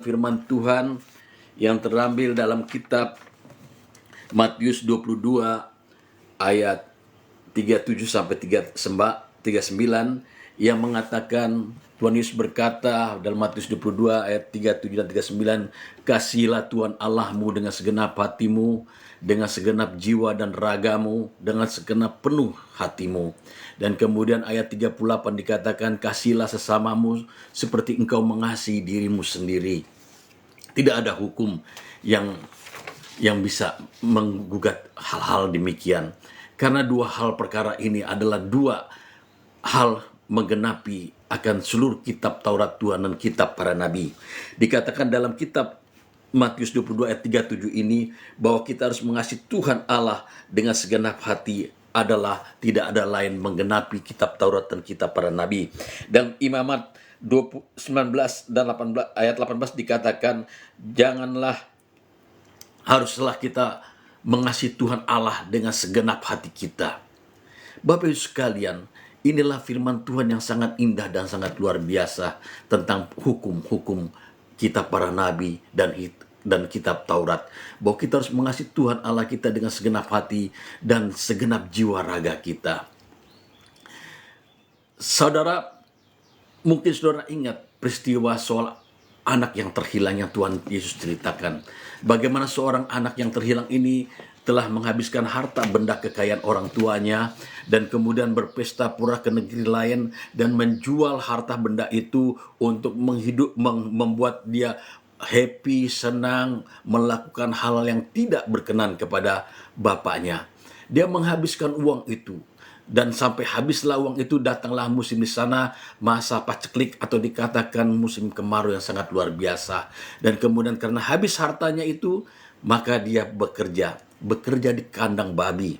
firman Tuhan yang terambil dalam kitab Matius 22 ayat 37 sampai 39 yang mengatakan, Tuhan Yesus berkata dalam Matius 22 ayat 37 dan 39, "Kasihilah Tuhan Allahmu dengan segenap hatimu, dengan segenap jiwa dan ragamu, dengan segenap penuh hatimu." Dan kemudian ayat 38 dikatakan, "Kasihilah sesamamu seperti engkau mengasihi dirimu sendiri." Tidak ada hukum yang bisa menggugat hal-hal demikian. Karena dua hal perkara ini adalah dua hal menggenapi akan seluruh kitab Taurat Tuhan dan kitab para nabi. Dikatakan dalam kitab Matius 22 ayat 37 ini bahwa kita harus mengasihi Tuhan Allah dengan segenap hati adalah tidak ada lain menggenapi kitab Taurat dan kitab para nabi. Dan Imamat 19 dan 18 ayat 18 dikatakan, haruslah kita mengasihi Tuhan Allah dengan segenap hati kita. Bapak Ibu sekalian, inilah firman Tuhan yang sangat indah dan sangat luar biasa tentang hukum-hukum kitab para nabi dan kitab Taurat. Bahwa kita harus mengasihi Tuhan Allah kita dengan segenap hati dan segenap jiwa raga kita. Saudara, mungkin saudara ingat peristiwa soal anak yang terhilang yang Tuhan Yesus ceritakan. Bagaimana seorang anak yang terhilang ini telah menghabiskan harta benda kekayaan orang tuanya dan kemudian berpesta pura ke negeri lain dan menjual harta benda itu untuk membuat dia happy, senang, melakukan hal yang tidak berkenan kepada bapaknya. Dia menghabiskan uang itu. Dan sampai habislah uang itu, datanglah musim di sana, masa paceklik atau dikatakan musim kemarau yang sangat luar biasa. Dan kemudian karena habis hartanya itu, maka dia bekerja di kandang babi.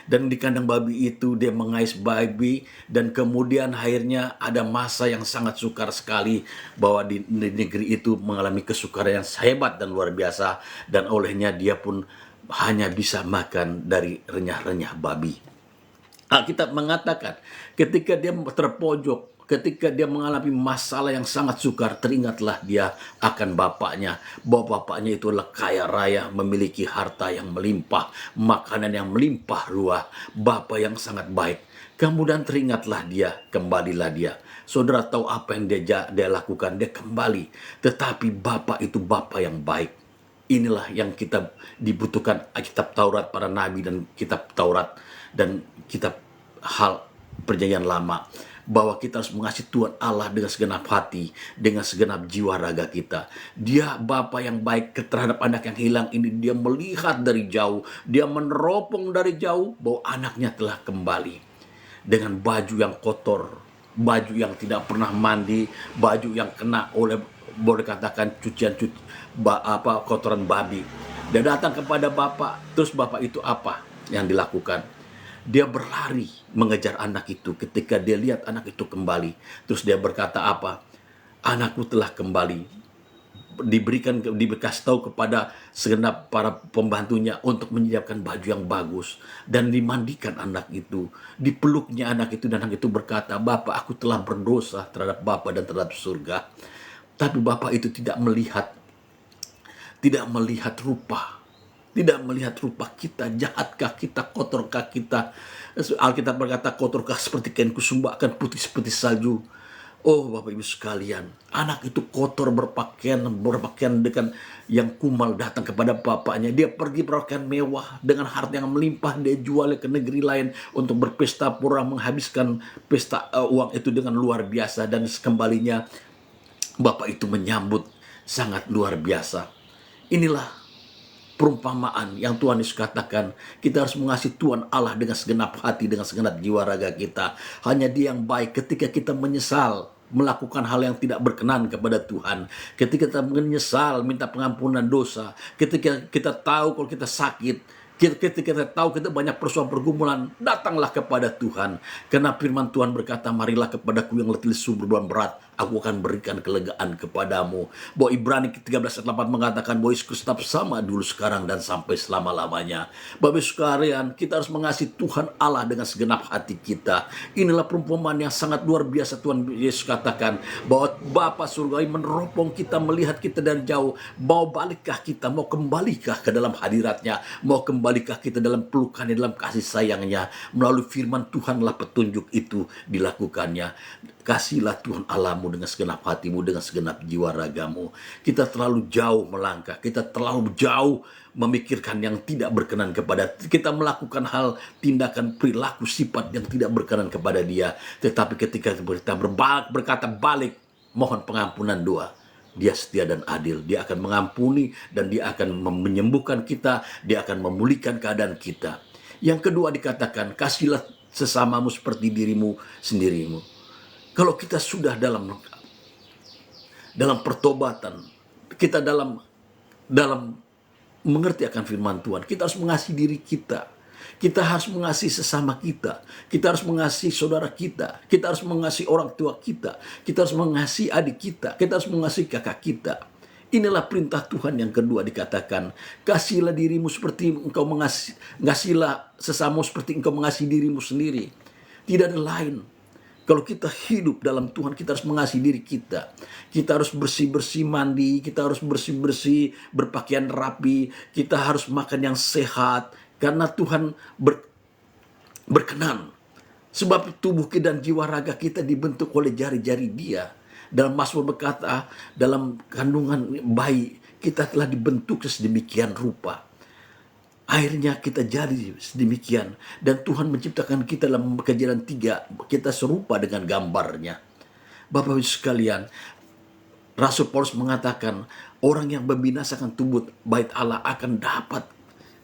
Dan di kandang babi itu dia mengais babi, dan kemudian akhirnya ada masa yang sangat sukar sekali bahwa di negeri itu mengalami kesukaran yang hebat dan luar biasa, dan olehnya dia pun hanya bisa makan dari renyah-renyah babi. Alkitab mengatakan ketika dia terpojok, ketika dia mengalami masalah yang sangat sukar, teringatlah dia akan bapaknya, bahwa bapaknya itu adalah kaya raya, memiliki harta yang melimpah, makanan yang melimpah ruah, bapak yang sangat baik. Kemudian teringatlah dia, kembalilah dia. Saudara tahu apa yang dia lakukan? Dia kembali, tetapi bapak itu bapak yang baik. Inilah yang kita dibutuhkan kitab Taurat para nabi dan kitab Taurat dan kitab hal perjanjian lama, bahwa kita harus mengasihi Tuhan Allah dengan segenap hati, dengan segenap jiwa raga kita. Dia bapa yang baik terhadap anak yang hilang ini. Dia melihat dari jauh, dia meneropong dari jauh bahwa anaknya telah kembali dengan baju yang kotor, baju yang tidak pernah mandi, baju yang kena oleh, boleh katakan, kotoran babi. Dia datang kepada bapak, terus bapak itu apa yang dilakukan? Dia berlari mengejar anak itu. Ketika dia lihat anak itu kembali, terus dia berkata apa? Anakku telah kembali. Dikasih tahu kepada segenap para pembantunya untuk menyiapkan baju yang bagus dan dimandikan anak itu. Dipeluknya anak itu dan anak itu berkata, "Bapak, aku telah berdosa terhadap Bapak dan terhadap surga." Tapi bapak itu tidak melihat rupa. Tidak melihat rupa kita, jahatkah kita, kotorkah kita. Alkitab berkata, kotorkah seperti kain kusumbakan, putih seperti salju. Oh Bapak Ibu sekalian, anak itu kotor, berpakaian dengan yang kumal, datang kepada bapaknya. Dia pergi berpakaian mewah dengan harta yang melimpah, dia jualnya ke negeri lain untuk berpesta pura, menghabiskan pesta uang itu dengan luar biasa. Dan sekembalinya bapak itu menyambut sangat luar biasa. Inilah perumpamaan yang Tuhan Yesus katakan, kita harus mengasihi Tuhan Allah dengan segenap hati, dengan segenap jiwa raga kita. Hanya Dia yang baik. Ketika kita menyesal melakukan hal yang tidak berkenan kepada Tuhan, ketika kita menyesal minta pengampunan dosa, ketika kita tahu kalau kita sakit, ketika kita tahu kita banyak persoalan pergumulan, datanglah kepada Tuhan. Karena firman Tuhan berkata, "Marilah kepadaku yang letih lesu berbeban berat, aku akan berikan kelegaan kepadamu. Bahwa Ibrani 13 ayat 8 mengatakan bahwa Yesus tetap sama dulu, sekarang, dan sampai selama-lamanya. Bapak Ibu sekalian, kita harus mengasihi Tuhan Allah dengan segenap hati kita. Inilah perumpamaan yang sangat luar biasa Tuhan Yesus katakan, bahwa Bapa Surgawi meneropong kita, melihat kita dari jauh. Mau balikkah kita, mau kembalikah ke dalam hadiratnya, mau kembalikah kita dalam pelukannya, dalam kasih sayangnya. Melalui firman Tuhanlah petunjuk itu dilakukannya. Kasihlah Tuhan Allahmu dengan segenap hatimu, dengan segenap jiwa ragamu. Kita terlalu jauh melangkah, kita terlalu jauh memikirkan yang tidak berkenan kepada kita, melakukan hal, tindakan, perilaku, sifat yang tidak berkenan kepada Dia. Tetapi ketika kita berkata balik, mohon pengampunan doa, Dia setia dan adil. Dia akan mengampuni dan Dia akan menyembuhkan kita. Dia akan memulihkan keadaan kita. Yang kedua dikatakan, kasihlah sesamamu seperti dirimu sendirimu. Kalau kita sudah dalam pertobatan, kita dalam mengerti akan firman Tuhan, kita harus mengasihi diri kita. Kita harus mengasihi sesama kita. Kita harus mengasihi saudara kita. Kita harus mengasihi orang tua kita. Kita harus mengasihi adik kita. Kita harus mengasihi kakak kita. Inilah perintah Tuhan yang kedua dikatakan, kasihlah dirimu seperti engkau mengasihilah sesamamu seperti engkau mengasihi dirimu sendiri. Tidak ada lain. Kalau kita hidup dalam Tuhan, kita harus mengasihi diri kita. Kita harus bersih-bersih mandi, kita harus bersih-bersih berpakaian rapi, kita harus makan yang sehat, karena Tuhan berkenan. Sebab tubuh kita dan jiwa raga kita dibentuk oleh jari-jari Dia. Dalam Mazmur berkata, dalam kandungan bayi kita telah dibentuk sedemikian rupa. Akhirnya kita jadi sedemikian. Dan Tuhan menciptakan kita dalam Kejadian 3. Kita serupa dengan gambarnya. Bapak Ibu sekalian, Rasul Paulus mengatakan, orang yang membinasakan tubuh bait Allah akan dapat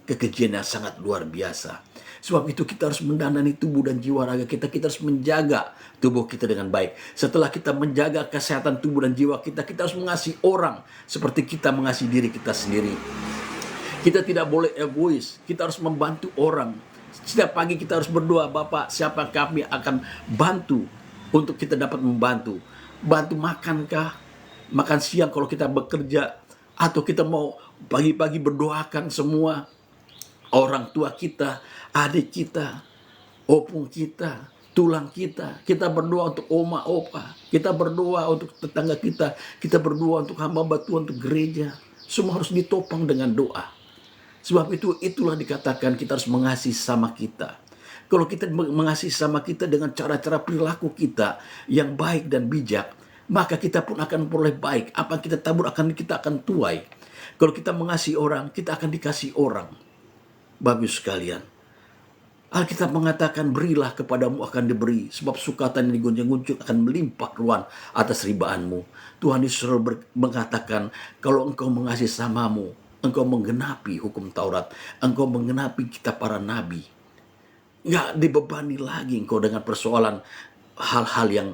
kekejian yang sangat luar biasa. Sebab itu kita harus mendandani tubuh dan jiwa raga kita. Kita harus menjaga tubuh kita dengan baik. Setelah kita menjaga kesehatan tubuh dan jiwa kita, kita harus mengasihi orang seperti kita mengasihi diri kita sendiri. Kita tidak boleh egois. Kita harus membantu orang. Setiap pagi kita harus berdoa, Bapak, siapa kami akan bantu untuk kita dapat membantu. Bantu makankah? Makan siang kalau kita bekerja. Atau kita mau pagi-pagi berdoakan semua orang tua kita, adik kita, opung kita, tulang kita. Kita berdoa untuk oma, opa. Kita berdoa untuk tetangga kita. Kita berdoa untuk hamba Tuhan, untuk gereja. Semua harus ditopang dengan doa. Sebab itulah dikatakan kita harus mengasihi sama kita. Kalau kita mengasihi sama kita dengan cara-cara perilaku kita yang baik dan bijak, maka kita pun akan memperoleh baik. Apa yang kita tabur kita akan tuai. Kalau kita mengasihi orang, kita akan dikasih orang. Bapak sekalian, Alkitab mengatakan, berilah kepadamu akan diberi, sebab sukatan yang digunjing-gunjing akan melimpah ruan atas ribaanmu. Tuhan Yesus mengatakan, kalau engkau mengasihi samamu, engkau menggenapi hukum Taurat, engkau menggenapi kitab para nabi. Nggak dibebani lagi engkau dengan persoalan hal-hal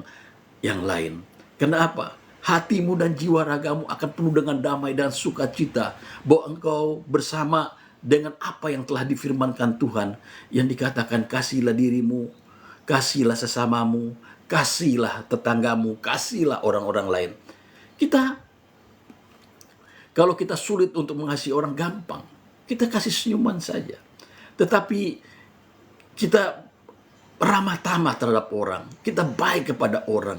yang lain. Kenapa? Hatimu dan jiwa ragamu akan penuh dengan damai dan sukacita, bahwa engkau bersama dengan apa yang telah difirmankan Tuhan, yang dikatakan, kasihlah dirimu, kasihlah sesamamu, kasihlah tetanggamu, kasihlah orang-orang lain. Kalau kita sulit untuk mengasihi orang, gampang. Kita kasih senyuman saja. Tetapi kita ramah tamah terhadap orang. Kita baik kepada orang.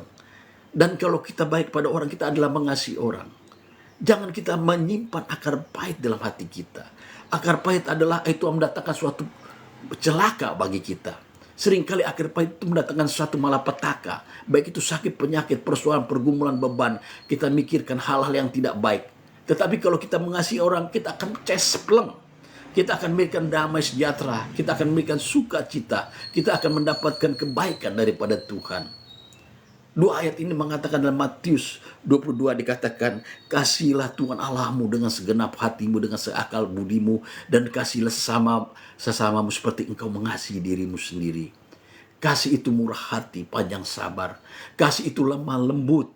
Dan kalau kita baik kepada orang, kita adalah mengasihi orang. Jangan kita menyimpan akar pahit dalam hati kita. Akar pahit adalah itu mendatangkan suatu celaka bagi kita. Seringkali akar pahit itu mendatangkan suatu malapetaka. Baik itu sakit, penyakit, persoalan, pergumulan, beban. Kita mikirkan hal-hal yang tidak baik. Tetapi kalau kita mengasihi orang, kita akan cespleng. Kita akan memberikan damai sejahtera. Kita akan memberikan sukacita. Kita akan mendapatkan kebaikan daripada Tuhan. Dua ayat ini mengatakan dalam Matius 22 dikatakan, kasihlah Tuhan Allahmu dengan segenap hatimu, dengan seakal budimu, dan kasihlah sesamamu seperti engkau mengasihi dirimu sendiri. Kasih itu murah hati, panjang sabar. Kasih itu lemah lembut.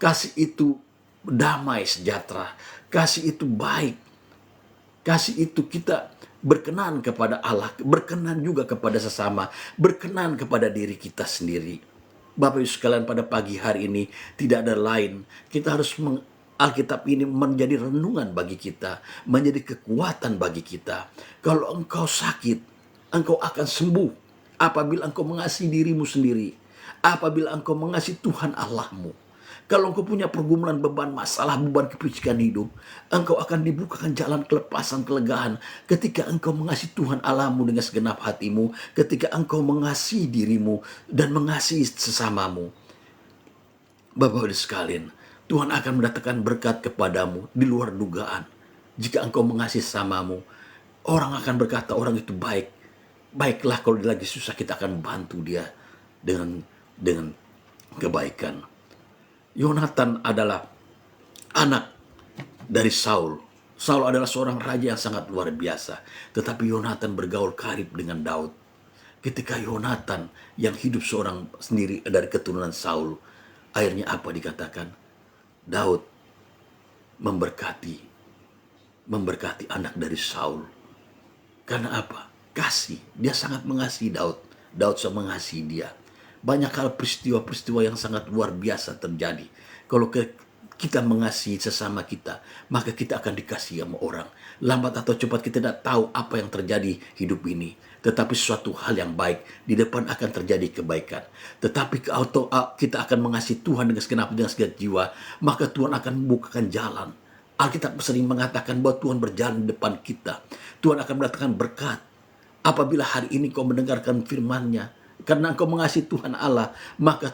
Kasih itu damai sejahtera. Kasih itu baik. Kasih itu kita berkenan kepada Allah, berkenan juga kepada sesama, berkenan kepada diri kita sendiri. Bapak Ibu sekalian, pada pagi hari ini tidak ada lain. Kita harus Alkitab ini menjadi renungan bagi kita, menjadi kekuatan bagi kita. Kalau engkau sakit, engkau akan sembuh apabila engkau mengasihi dirimu sendiri, apabila engkau mengasihi Tuhan Allahmu. Kalau engkau punya pergumulan, beban, masalah, beban kepicikan hidup, engkau akan dibukakan jalan kelepasan, kelegaan ketika engkau mengasihi Tuhan Allahmu dengan segenap hatimu, ketika engkau mengasihi dirimu dan mengasihi sesamamu. Bapak-Ibu sekalian, Tuhan akan mendatangkan berkat kepadamu di luar dugaan. Jika engkau mengasihi sesamamu, orang akan berkata orang itu baik. Baiklah, kalau dia lagi susah kita akan bantu dia dengan kebaikan. Yonatan adalah anak dari Saul. Saul adalah seorang raja yang sangat luar biasa. Tetapi Yonatan bergaul karib dengan Daud. Ketika Yonatan yang hidup seorang sendiri dari keturunan Saul, akhirnya apa dikatakan? Daud memberkati anak dari Saul. Karena apa? Kasih. Dia sangat mengasihi Daud. Daud sangat mengasihi dia. Banyak hal peristiwa-peristiwa yang sangat luar biasa terjadi. Kalau kita mengasihi sesama kita, maka kita akan dikasihi sama orang. Lambat atau cepat kita tidak tahu apa yang terjadi hidup ini. Tetapi suatu hal yang baik, di depan akan terjadi kebaikan. Tetapi kalau kita akan mengasihi Tuhan dengan segenap jiwa, maka Tuhan akan membukakan jalan. Alkitab sering mengatakan bahwa Tuhan berjalan di depan kita. Tuhan akan mendatangkan berkat. Apabila hari ini kau mendengarkan firman-Nya, karena engkau mengasihi Tuhan Allah, maka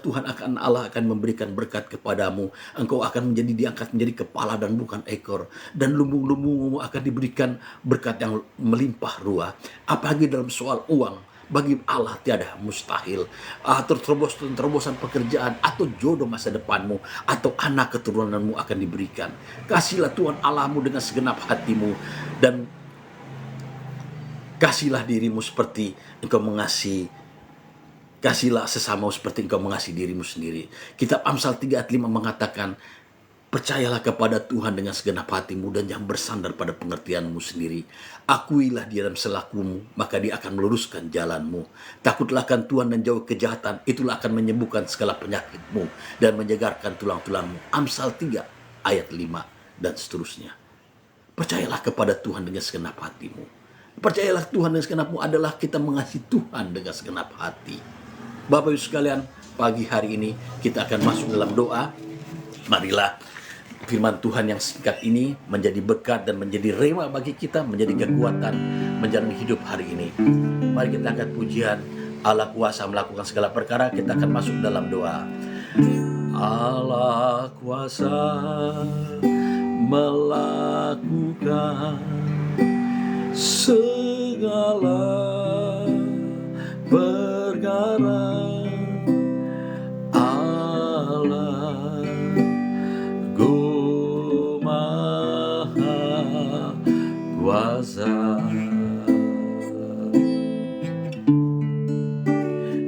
Allah akan memberikan berkat kepadamu. Engkau akan diangkat menjadi kepala dan bukan ekor. Dan lumbung-lumbungmu akan diberikan berkat yang melimpah ruah. Apalagi dalam soal uang, bagi Allah tiada mustahil. Terobosan pekerjaan atau jodoh masa depanmu atau anak keturunanmu akan diberikan. Kasihlah Tuhan Allahmu dengan segenap hatimu dan kasihlah dirimu seperti engkau mengasihi. Kasihlah sesamamu seperti engkau mengasihi dirimu sendiri. Kitab Amsal 3 ayat 5 mengatakan, percayalah kepada Tuhan dengan segenap hatimu dan jangan bersandar pada pengertianmu sendiri. Akuilah dia dalam selakumu, maka dia akan meluruskan jalanmu. Takutlah akan Tuhan dan jauh kejahatan, itulah akan menyembuhkan segala penyakitmu dan menyegarkan tulang-tulangmu. Amsal 3 ayat 5 dan seterusnya. Percayalah kepada Tuhan dengan segenap hatimu. Percayalah Tuhan dengan segenapmu adalah kita mengasihi Tuhan dengan segenap hati. Bapak Ibu sekalian, pagi hari ini kita akan masuk dalam doa. Marilah firman Tuhan yang singkat ini menjadi berkat dan menjadi rema bagi kita, menjadi kekuatan menjalani hidup hari ini. Mari kita angkat pujian. Allah kuasa melakukan segala perkara. Kita akan masuk dalam doa. Allah kuasa melakukan segala perkara. Allah Maha Kuasa.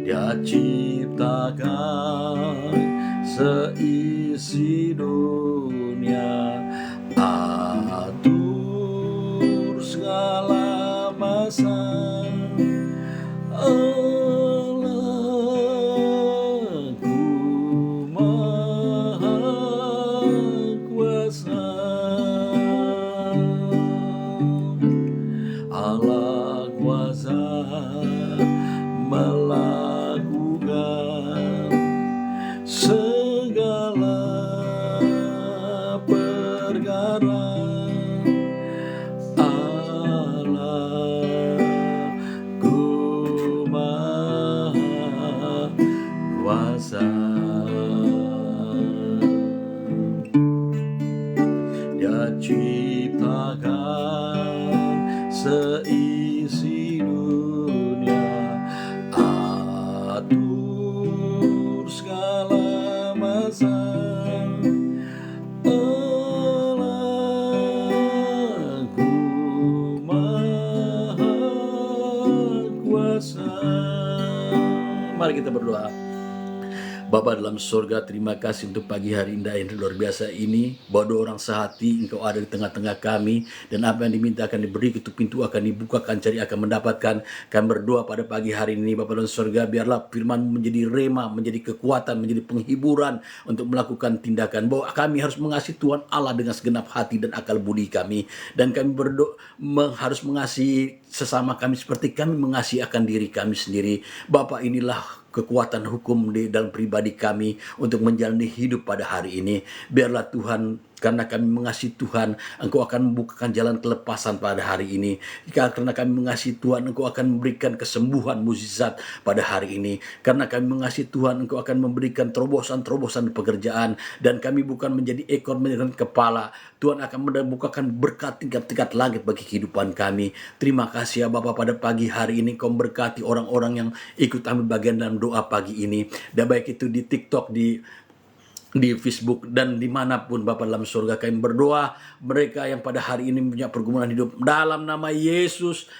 Dia ciptakan seisi dunia, atur segala masa. Dia ciptakan seisi dunia, atur segala masa. Allahku Maha Kuasa. Mari kita berdoa. Bapa dalam surga, terima kasih untuk pagi hari indah yang luar biasa ini. Bahwa dua orang sehati, Engkau ada di tengah-tengah kami. Dan apa yang diminta akan diberi, itu pintu akan dibuka, akan cari, akan mendapatkan. Kami berdoa pada pagi hari ini, Bapa dalam surga, biarlah firman menjadi rema, menjadi kekuatan, menjadi penghiburan untuk melakukan tindakan. Bahwa kami harus mengasihi Tuhan Allah dengan segenap hati dan akal budi kami. Dan kami berdoa harus mengasihi sesama kami seperti kami mengasihi akan diri kami sendiri. Bapa, inilah kekuatan hukum di dalam pribadi kami untuk menjalani hidup pada hari ini. Biarlah Tuhan, karena kami mengasihi Tuhan, Engkau akan membukakan jalan kelepasan pada hari ini. Karena kami mengasihi Tuhan, Engkau akan memberikan kesembuhan mukjizat pada hari ini. Karena kami mengasihi Tuhan, Engkau akan memberikan terobosan-terobosan pekerjaan. Dan kami bukan menjadi ekor, menjadi kepala. Tuhan akan membukakan berkat tingkat-tingkat langit bagi kehidupan kami. Terima kasih ya Bapak, pada pagi hari ini Kau berkati orang-orang yang ikut ambil bagian dalam doa pagi ini. Dan baik itu di TikTok, di Facebook, dan dimanapun Bapa dalam surga, kami berdoa mereka yang pada hari ini punya pergumulan hidup, dalam nama Yesus,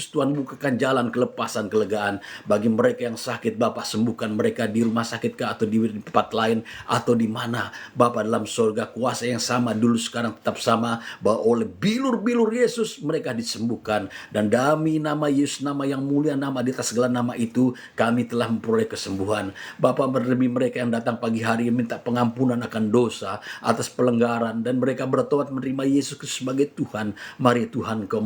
Tuhan bukakan jalan kelepasan, kelegaan bagi mereka yang sakit. Bapa, sembuhkan mereka di rumah sakit kah, atau di tempat lain, atau di mana Bapa dalam surga. Kuasa yang sama dulu sekarang tetap sama, bahwa oleh bilur-bilur Yesus mereka disembuhkan. Dan demi nama Yesus, nama yang mulia, nama di atas segala nama itu, kami telah memperoleh kesembuhan. Bapa, berlebih mereka yang datang pagi hari minta pengampunan akan dosa atas pelanggaran, dan mereka bertobat menerima Yesus Kristus sebagai Tuhan. Mari Tuhan, Kau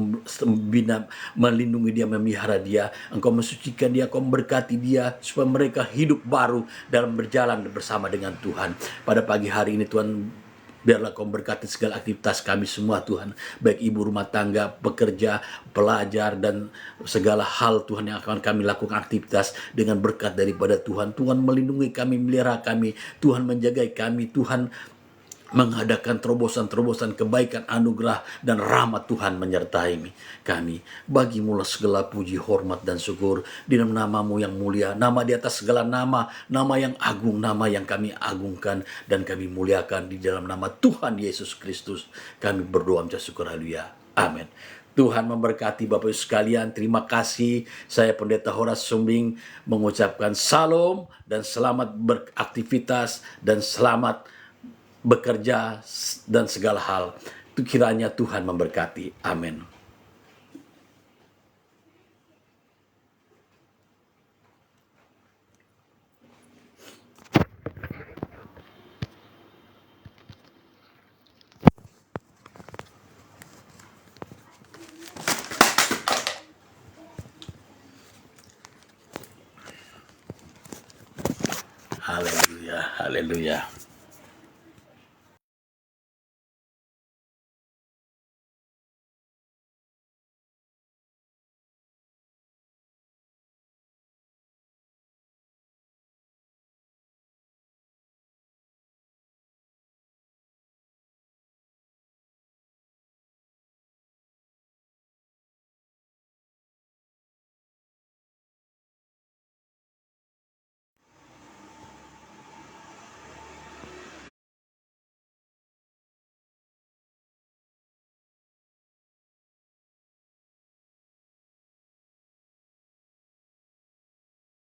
melindungi dia, memelihara dia, Engkau mensucikan dia, Kau memberkati dia, supaya mereka hidup baru dalam berjalan bersama dengan Tuhan. Pada pagi hari ini Tuhan, biarlah Kau berkati segala aktivitas kami semua Tuhan, baik ibu rumah tangga, pekerja, pelajar, dan segala hal Tuhan yang akan kami lakukan aktivitas dengan berkat daripada Tuhan. Tuhan melindungi kami, melihara kami, Tuhan menjaga kami, Tuhan mengadakan terobosan-terobosan kebaikan, anugerah, dan rahmat Tuhan menyertai kami. Bagimulah segala puji, hormat, dan syukur di dalam nama-Mu yang mulia, nama di atas segala nama, nama yang agung, nama yang kami agungkan dan kami muliakan. Di dalam nama Tuhan Yesus Kristus kami berdoa mengucap syukur, haleluya, amin. Tuhan memberkati Bapak Ibu sekalian. Terima kasih. Saya Pendeta Horas Sumbing mengucapkan salam dan selamat beraktivitas dan selamat bekerja dan segala hal. Itu kiranya Tuhan memberkati. Amin. Haleluya, haleluya.